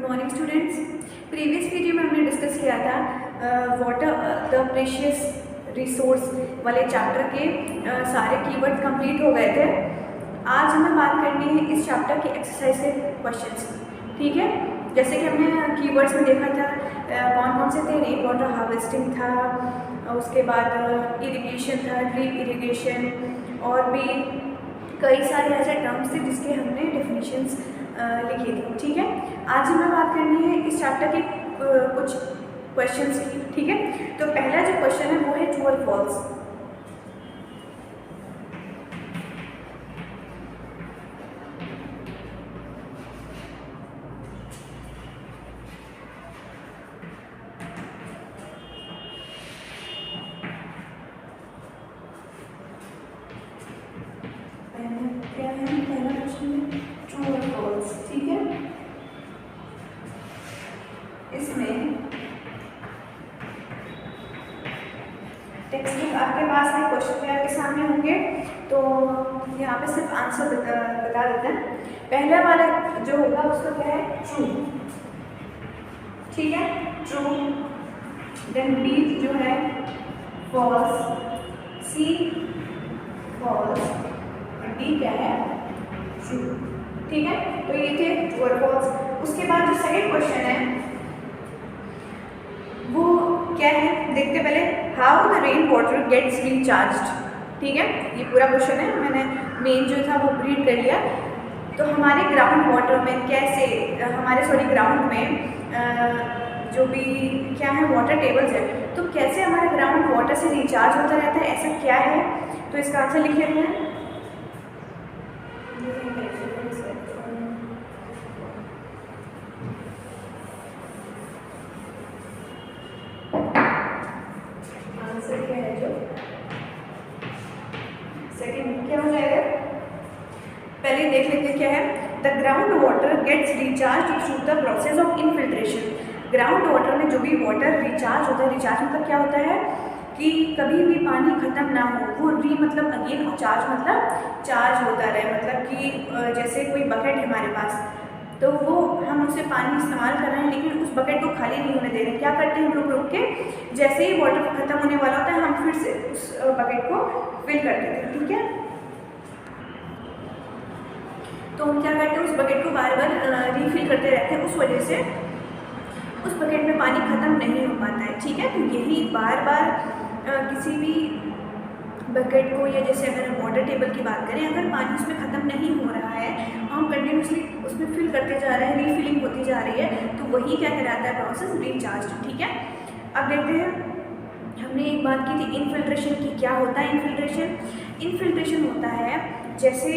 Morning students. Previous video में हमने discuss किया था वाटर द प्रेशियस रिसोर्स वाले चैप्टर के सारे कीवर्ड कंप्लीट हो गए थे। आज हमें बात करनी है इस चैप्टर के एक्सरसाइज के क्वेश्चंस की। ठीक है, जैसे कि हमने कीवर्ड्स में देखा था कौन कौन से थे। रेन वाटर हार्वेस्टिंग था, उसके बाद इरिगेशन था, ड्रिप इरिगेशन, और भी कई सारे ऐसे टर्म्स थे जिसके हमने डेफिनेशंस लिखी थी। ठीक है, आज हमें बात करनी है इस चैप्टर के कुछ क्वेश्चंस की। ठीक है, तो पहला जो क्वेश्चन है वो है ट्रू और फॉल्स। क्या है पहला क्वेश्चन है ट्रू और फॉल्स। ठीक है, इसमें टेक्स्ट बुक आपके पास है, क्वेश्चन पेपर आपके सामने होंगे, तो यहाँ पे सिर्फ आंसर बता देते हैं। पहला वाला जो होगा उसका क्या है, ट्रू। ठीक है, ट्रू। देन बी जो है फॉल्स, सी फॉल्स, डी क्या है, ट्रू। ठीक है, तो ये थे ट्रू और फॉल्स। उसके बाद जो सेकंड क्वेश्चन है वो क्या है, देखते पहले। How the rain water gets recharged. ठीक है, ये पूरा क्वेश्चन है, मैंने मेन जो था वो रीड कर लिया। तो हमारे ग्राउंड वाटर में कैसे, हमारे ग्राउंड में जो भी क्या है वाटर टेबल्स है, तो कैसे हमारे ग्राउंड वाटर से रिचार्ज होता रहता है, ऐसा क्या है। तो इसका आंसर लिख लेते हैं। आंसर क्या है, जो सेकंड क्या हो जाएगा, पहले देख लेते हैं क्या है। The ground water gets recharge through the process of infiltration. Ground water में जो भी वाटर रिचार्ज होता है, रिचार्ज मतलब क्या होता है कि कभी भी पानी खत्म ना हो, वो मतलब अगेन चार्ज मतलब चार्ज होता रहे। मतलब कि जैसे कोई बकेट है हमारे पास, तो वो हम उससे पानी इस्तेमाल कर रहे हैं लेकिन उस बकेट को खाली नहीं होने दे रहे। क्या करते हैं, रुक रुक के जैसे ही वाटर खत्म होने वाला होता है हम फिर से उस बकेट को फिल कर देते हैं। ठीक है, तो हम क्या करते हैं, उस बकेट को बार बार रीफिल करते रहते हैं, उस वजह से उस बकेट में पानी खत्म नहीं हो पाता है। ठीक है, तो यही बार बार किसी भी बकेट को, या जैसे अगर हम वाटर टेबल की बात करें, अगर पानी उसमें ख़त्म नहीं हो रहा है, हम कंटिन्यूसली उसमें फिल करते जा रहे हैं, रीफिलिंग होती जा रही है, तो वही क्या कहलाता है, प्रोसेस रिचार्ज। ठीक है, अब देखते हैं, हमने एक बात की थी इनफिल्ट्रेशन की। क्या होता है इनफिल्ट्रेशन? इनफिल्ट्रेशन होता है जैसे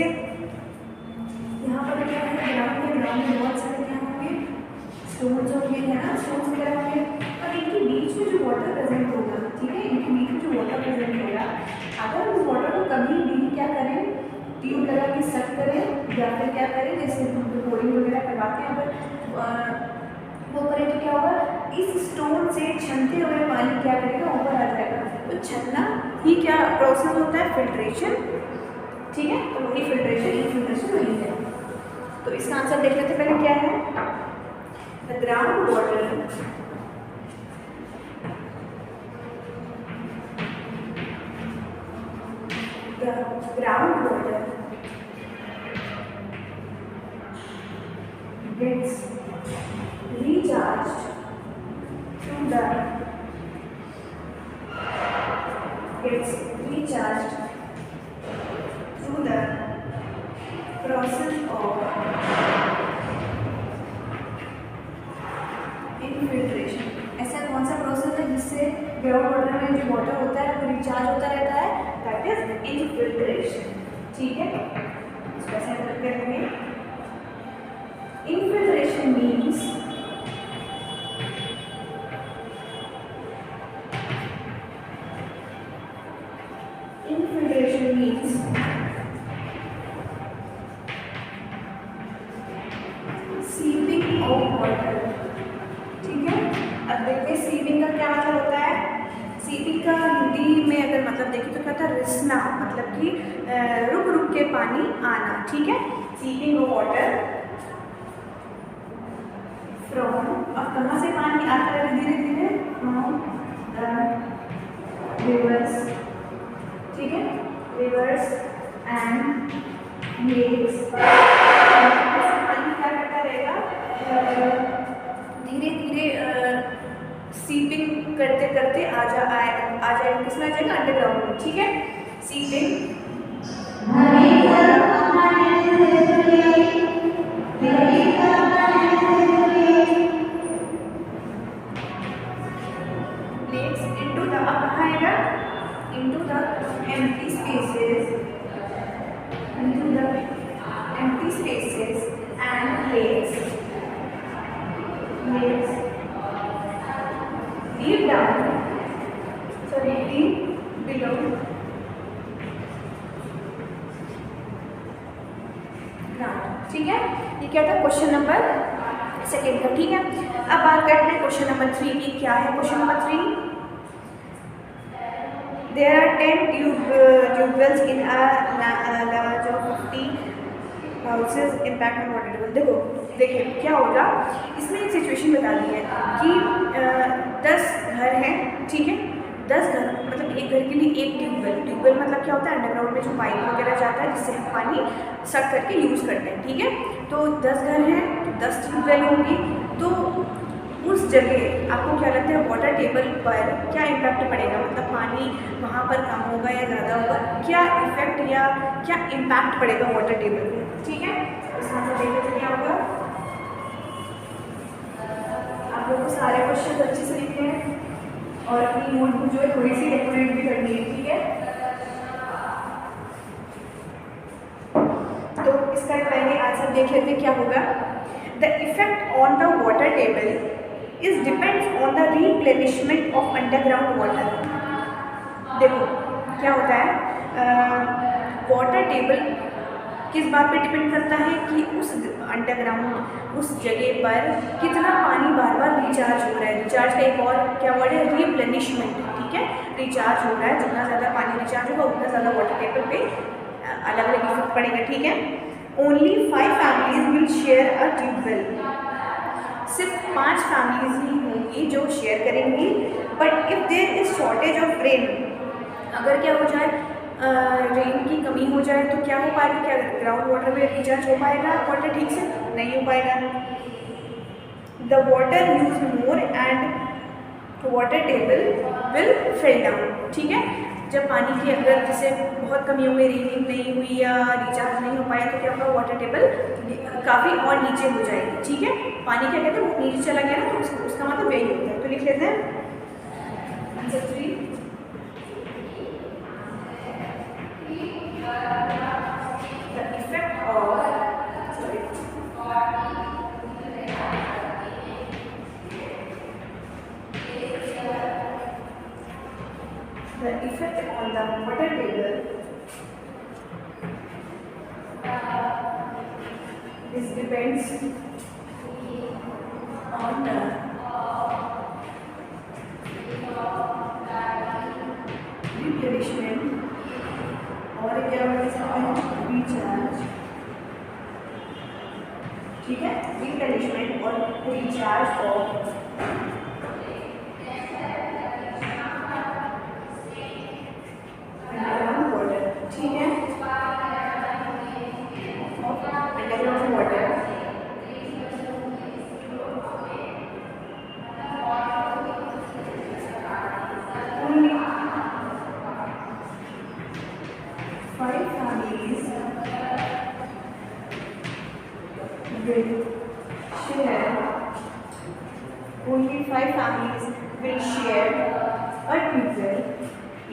यहाँ पर क्या है, ग्राउंड में बहुत सारे क्या होंगे, स्टोन्स होंगे, है ना, स्टोन्स वगैरह होंगे, और इनके बीच में जो वाटर प्रेजेंट होगा, ठीक है, इनके बीच में जो वाटर प्रेजेंट होगा, अगर उस वाटर को कभी भी क्या करें, ट्यूब लगा के सक करें, या फिर क्या करें, जैसे बोरिंग वगैरह करवाते हैं, अगर वो करें तो क्या होगा, इस स्टोन से छनते हुए पानी क्या करेगा, ऊपर आ जाएगा। तो छनना ही क्या प्रोसेस होता है, फिल्ट्रेशन। ठीक है, तो वही फिल्ट्रेशन, इनफिल्ट्रेशन वही है। तो इसका आंसर देख लेते पहले क्या है। The ground water gets recharged through the process of infiltration. ऐसा कौन सा प्रोसेस है जिससे ग्राउंड वाटर में जो वाटर होता है वो रिचार्ज होता रहता है, दैट इज इनफिल्ट्रेशन। ठीक है, इसको ऐसे कर लेंगे। Infiltration means seeping of water. ठीक है, अब देखते हैं सीपिंग का क्या मतलब होता है। सीपिंग का हिंदी में अगर मतलब देखें तो क्या होता है, रिसना, मतलब कि रुक रुक के पानी आना। ठीक है, सीपिंग ऑफ वाटर फ्रॉम, अब कहाँ से पानी आता है धीरे धीरे, फ्रॉम द रिवर्स, ठीक है, रिवर्स एंड लेक्स। पानी क्या करता रहेगा, धीरे धीरे सीपिंग करते करते आ जाएगा किसमें, आ जाएगा अंडरग्राउंड में, ठीक है। सीपिंग लेक्स इनटू द, अब कहाँ आएगा, into the empty spaces, into the empty spaces and lakes deep down, sorry, deep below ground, ठीक है। ये क्या था, क्वेश्चन नंबर सेकेंड का, ठीक है। अब बात करते हैं क्वेश्चन नंबर 3 की। क्या है question number 3, there are 10 tube wells in a large of 50 houses, impact on water table। देखिए क्या होगा, इसमें एक सिचुएशन बता दी है कि 10 घर हैं, ठीक है। 10 घर मतलब एक घर के लिए एक ट्यूबवेल मतलब क्या होता है, अंडरग्राउंड में जो पाइप वगैरह जाता है जिससे हम पानी सक करके यूज़ करते हैं, ठीक है। तो 10 घर हैं तो 10 ट्यूबवेल होंगी, तो उस जगह आपको क्या लगता है वाटर टेबल पर क्या इम्पैक्ट पड़ेगा, मतलब पानी वहाँ पर कम होगा या ज़्यादा होगा, क्या इफेक्ट या क्या इम्पैक्ट पड़ेगा वाटर टेबल पर, ठीक है। इसमें तो देखते क्या होगा, आप लोगों को सारे क्वेश्चन अच्छे से लिखने हैं और अपनी नोटबुक जो है थोड़ी सी डेकोरेट भी करनी है, ठीक है। तो इसका पहले आंसर देख लेते क्या होगा, the effect on the water table is depends on the replenishment of underground water. देखो क्या होता है, वाटर टेबल किस बात पे डिपेंड करता है कि उस अंडरग्राउंड उस जगह पर कितना पानी बार बार रिचार्ज हो रहा है। रिचार्ज का एक और क्या वर्ड है, रिप्लेनिशमेंट, ठीक है। रिचार्ज हो रहा है, जितना ज़्यादा पानी रिचार्ज होगा उतना ज़्यादा वाटर टेबल पे अलग अलग इफेक्ट पड़ेगा, ठीक है। Only 5 families will share a tubewell, सिर्फ 5 फैमिलीज ही होंगी जो शेयर करेंगी। But if there is shortage of rain, अगर क्या हो जाए रेन की कमी हो जाए तो क्या हो पाएगा, क्या ग्राउंड वाटर में रिचार्ज हो पाएगा वाटर ठीक से, नहीं हो पाएगा। The water use more and water table will fill down, ठीक है। जब पानी की अगर जैसे बहुत कमी हो गई, रेनिंग नहीं हुई या रिचार्ज नहीं हो पाया तो क्या होगा, वाटर टेबल काफ़ी और नीचे हो जाएगी, ठीक है। पानी क्या कहते हैं, वो नीचे चला गया ना, तो उसका मतलब यही होता है। तो लिख लेते हैं answer 3, the effect on the water table this depends on the replenishment और क्या बोल सकते हैं, रिचार्ज, ठीक है। रिप्लेनिशमेंट और रिचार्ज ऑफ अंडरग्राउंड वाटर, ठीक है। Underground water only 5 families will share, only 5 families will share a tubewell.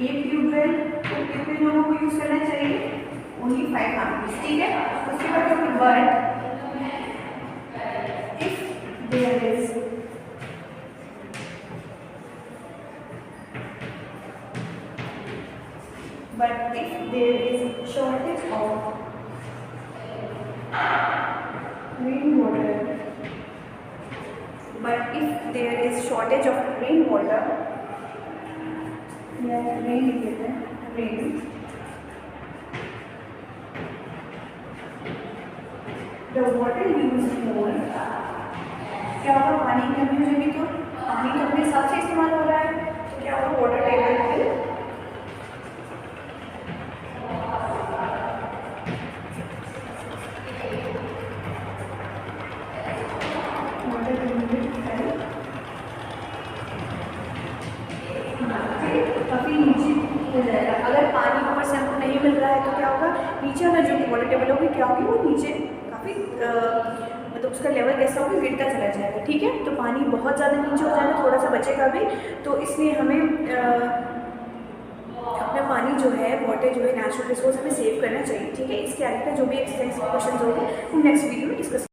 एक ट्यूबवेल तो कितने लोगों को यूज करना चाहिए, ओनली 5 फैमिलीज, ठीक है। उसके बाद होगी but if there is shortage of rainwater, but if there is shortage of rainwater, rain, the water used more क्या होगा, पानी की कमी हो जाएगी तो पानी तो अपने हिसाब से इस्तेमाल हो रहा है, तो क्या होगा, वाटर टेबल काफ़ी नीचे हो जाएगा। अगर पानी ऊपर से हमको नहीं मिल रहा है तो क्या होगा, नीचे वाला जो वाटर टेबल होगी क्या होगी, वो नीचे काफ़ी मतलब उसका लेवल कैसा होगा, गिरता चला जाएगा। ठीक है, तो पानी बहुत ज़्यादा नीचे हो जाएगा, थोड़ा सा बचेगा भी, तो इसलिए हमें अपना पानी जो है, वाटर जो है, नेचुरल रिसोर्स हमें सेव करना चाहिए। ठीक है, इसके आगे का जो भी एक्सरसाइज क्वेश्चन होंगे हम नेक्स्ट वीडियो में डिस्कस